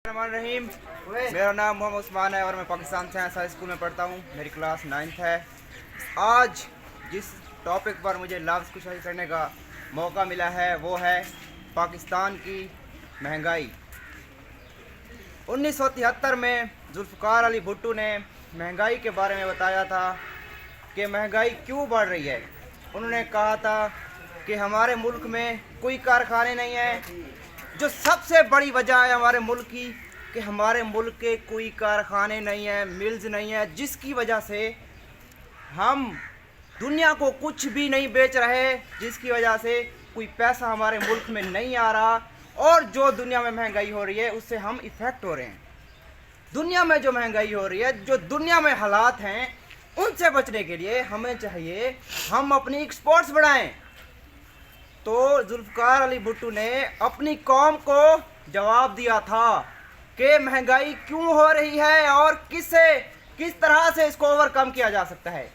रहीम। मेरा नाम मोहम्मद उस्मान है और मैं पाकिस्तान साइंस हाई स्कूल में पढ़ता हूँ। मेरी क्लास 9th है। आज जिस टॉपिक पर मुझे लफ्ज़ कुशाई करने का मौका मिला है वो है पाकिस्तान की महंगाई। 1973 में जुल्फ़िकार अली भुट्टो ने महंगाई के बारे में बताया था कि महंगाई क्यों बढ़ रही है। उन्होंने कहा था कि हमारे मुल्क में कोई कारखाने नहीं हैं। जो सबसे बड़ी वजह है हमारे मुल्क की कि हमारे मुल्क के कोई कारखाने नहीं हैं, मिल्स नहीं हैं, जिसकी वजह से हम दुनिया को कुछ भी नहीं बेच रहे, जिसकी वजह से कोई पैसा हमारे मुल्क में नहीं आ रहा और जो दुनिया में महंगाई हो रही है उससे हम इफ़ेक्ट हो रहे हैं। दुनिया में जो महंगाई हो रही है, जो दुनिया में हालात हैं, उनसे बचने के लिए हमें चाहिए हम अपनी एक्सपोर्ट्स बढ़ाएं। तो जुल्फ़िकार अली भुट्टो ने अपनी कौम को जवाब दिया था कि महंगाई क्यों हो रही है और किस तरह से इसको ओवरकम किया जा सकता है।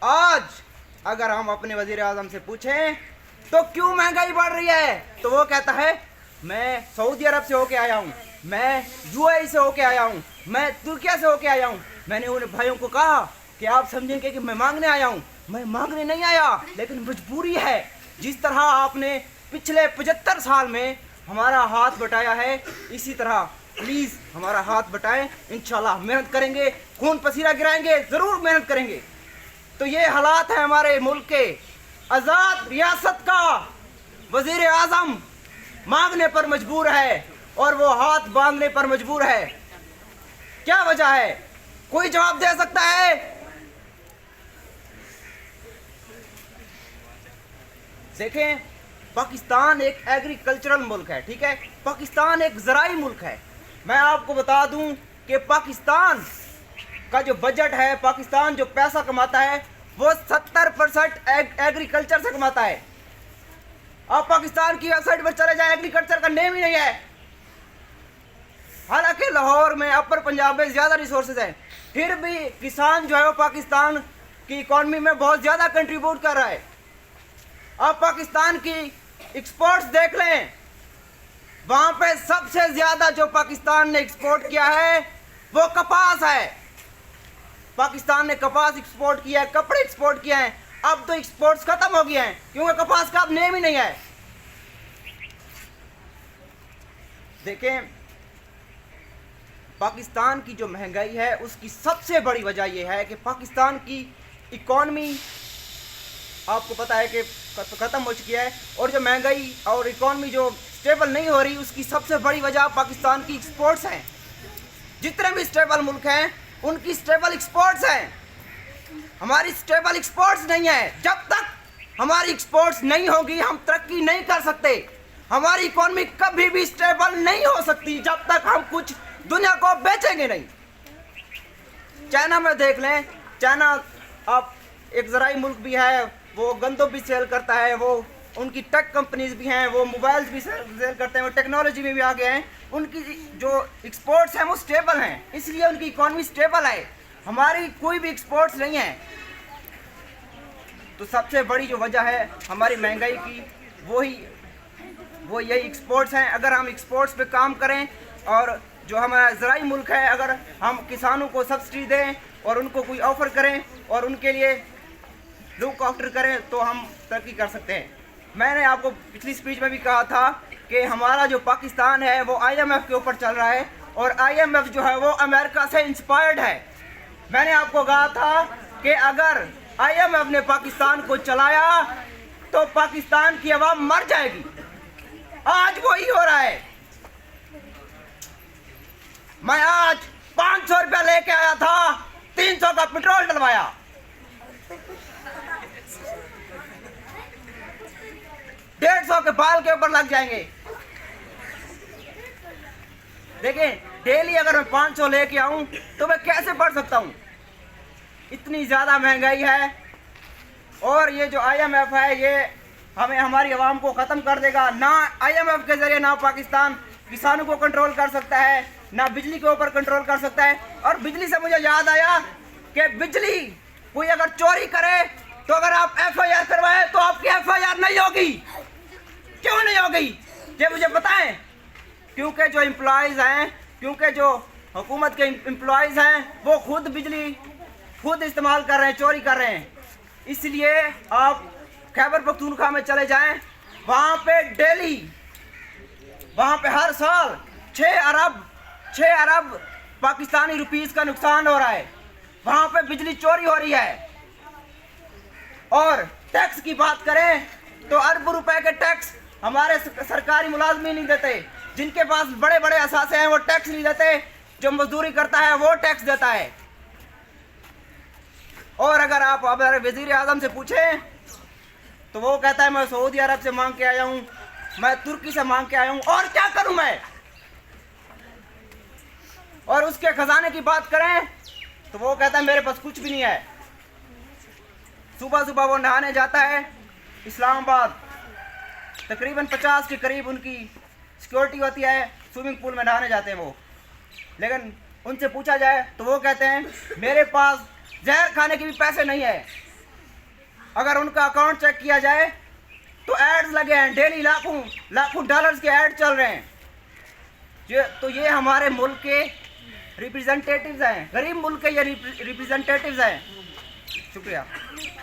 आज अगर हम अपने वज़ीर आज़म से पूछें तो क्यों महंगाई बढ़ रही है, तो वो कहता है मैं सऊदी अरब से होके आया हूँ, मैं यूएई से होके आया हूँ, मैं तुर्किया से होके आया हूँ। मैंने उन भाइयों को कहा कि आप समझेंगे कि मैं मांगने आया हूँ। मैं मांगने नहीं आया, लेकिन मजबूरी है। जिस तरह आपने पिछले 75 साल में हमारा हाथ बटाया है, इसी तरह प्लीज़ हमारा हाथ बटाएं। इंशाल्लाह मेहनत करेंगे, खून पसीना गिराएंगे, ज़रूर मेहनत करेंगे। तो ये हालात है हमारे मुल्क के। आज़ाद रियासत का वज़ीर आज़म मांगने पर मजबूर है और वो हाथ बांधने पर मजबूर है। क्या वजह है? कोई जवाब दे सकता है? देखें, पाकिस्तान एक एग्रीकल्चरल मुल्क है, ठीक है। पाकिस्तान एक ज़राई मुल्क है। मैं आपको बता दूं कि पाकिस्तान का जो बजट है, पाकिस्तान जो पैसा कमाता है वो 70% एग्रीकल्चर से कमाता है। आप पाकिस्तान की वेबसाइट पर चले जाएं, एग्रीकल्चर का नेम ही नहीं है। हालांकि लाहौर में, अपर पंजाब में ज़्यादा रिसोर्सेज हैं, फिर भी किसान जो है वो पाकिस्तान की इकॉनमी में बहुत ज़्यादा कंट्रीब्यूट कर रहा है। आप पाकिस्तान की एक्सपोर्ट्स देख लें, वहाँ पे सबसे ज़्यादा जो पाकिस्तान ने एक्सपोर्ट किया है वो कपास है। पाकिस्तान ने कपास एक्सपोर्ट किया है, कपड़े एक्सपोर्ट किए हैं। अब तो एक्सपोर्ट्स खत्म हो गए हैं क्योंकि कपास का अब नेम ही नहीं है। देखें, पाकिस्तान की जो महंगाई है उसकी सबसे बड़ी वजह यह है कि पाकिस्तान की इकॉनमी आपको पता है कि ख़त्म हो चुकी है और जो महंगाई और इकॉनमी जो स्टेबल नहीं हो रही उसकी सबसे बड़ी वजह पाकिस्तान की एक्सपोर्ट्स हैं। जितने भी स्टेबल मुल्क हैं उनकी स्टेबल एक्सपोर्ट्स हैं। हमारी स्टेबल एक्सपोर्ट्स नहीं है। जब तक हमारी एक्सपोर्ट्स नहीं होगी हम तरक्की नहीं कर सकते। हमारी इकॉनमी कभी भी स्टेबल नहीं हो सकती जब तक हम कुछ दुनिया को बेचेंगे नहीं। चाइना में देख लें, चाइना आप एक ज़राई मुल्क भी है, वो गंदम भी सेल करता है, वो उनकी टेक कंपनीज भी हैं, वो मोबाइल्स भी सेल करते हैं, वो टेक्नोलॉजी में भी आगे हैं। उनकी जो एक्सपोर्ट्स हैं वो स्टेबल हैं, इसलिए उनकी इकॉनमी स्टेबल है। हमारी कोई भी एक्सपोर्ट्स नहीं है। तो सबसे बड़ी जो वजह है हमारी महंगाई की वो यही एक्सपोर्ट्स हैं। अगर हम एक्सपोर्ट्स पे काम करें और जो हमारा ज़राई मुल्क है, अगर हम किसानों को सब्सिडी दें और उनको कोई ऑफ़र करें और उनके लिए लुक आफ्टर करें तो हम तरक्की कर सकते हैं। मैंने आपको पिछली स्पीच में भी कहा था कि हमारा जो पाकिस्तान है वो IMF के ऊपर चल रहा है और IMF जो है वो अमेरिका से इंस्पायर्ड है। मैंने आपको कहा था कि अगर IMF ने पाकिस्तान को चलाया तो पाकिस्तान की आवाम मर जाएगी। आज वही हो रहा है। मैं आज 500 रुपया लेके आया था, 300 का पेट्रोल डलवाया। $150 के बाल के ऊपर लग जाएंगे। देखें, डेली अगर मैं 500 लेके आऊं तो मैं कैसे पढ़ सकता हूं? इतनी ज़्यादा महंगाई है। और ये जो IMF है ये हमें, हमारी आवाम को ख़त्म कर देगा। ना IMF के ज़रिए ना पाकिस्तान किसानों को कंट्रोल कर सकता है, ना बिजली के ऊपर कंट्रोल कर सकता है। और बिजली से मुझे याद आया कि बिजली कोई अगर चोरी करे तो अगर आप FIR करवाए तो आपकी FIR नहीं होगी। क्यों नहीं होगी ये मुझे बताएं। क्योंकि जो एम्प्लॉयज़ हैं क्योंकि जो हुकूमत के एम्प्लॉयज़ हैं वो खुद बिजली खुद इस्तेमाल कर रहे हैं, चोरी कर रहे हैं। इसलिए आप खैबर पख्तूनख्वा में चले जाएं, वहाँ पे डेली, वहाँ पे हर साल 6 अरब पाकिस्तानी रुपीस का नुकसान हो रहा है। वहाँ पे बिजली चोरी हो रही है। और टैक्स की बात करें तो अरबों रुपए के टैक्स हमारे सरकारी मुलाजमी नहीं देते। जिनके पास बड़े बड़े असासे हैं वो टैक्स नहीं देते, जो मजदूरी करता है वो टैक्स देता है। और अगर आप हमारे वजीर आजम से पूछें तो वो कहता है मैं सऊदी अरब से मांग के आया हूँ, मैं तुर्की से मांग के आया हूँ, और क्या करूँ मैं। और उसके खजाने की बात करें तो वो कहता है मेरे पास कुछ भी नहीं है। सुबह सुबह वो नहाने जाता है इस्लामाबाद, तकरीबन 50 के करीब उनकी सिक्योरिटी होती है, स्विमिंग पूल में नहाने जाते हैं वो। लेकिन उनसे पूछा जाए तो वो कहते हैं मेरे पास जहर खाने के भी पैसे नहीं है। अगर उनका अकाउंट चेक किया जाए तो एड्स लगे हैं, डेली लाखों डॉलर्स के ऐड चल रहे हैं। ये हमारे मुल्क के रिप्रेजेंटेटिव्स हैं, गरीब मुल्क के ये रिप्रेजेंटेटिव्स हैं। शुक्रिया।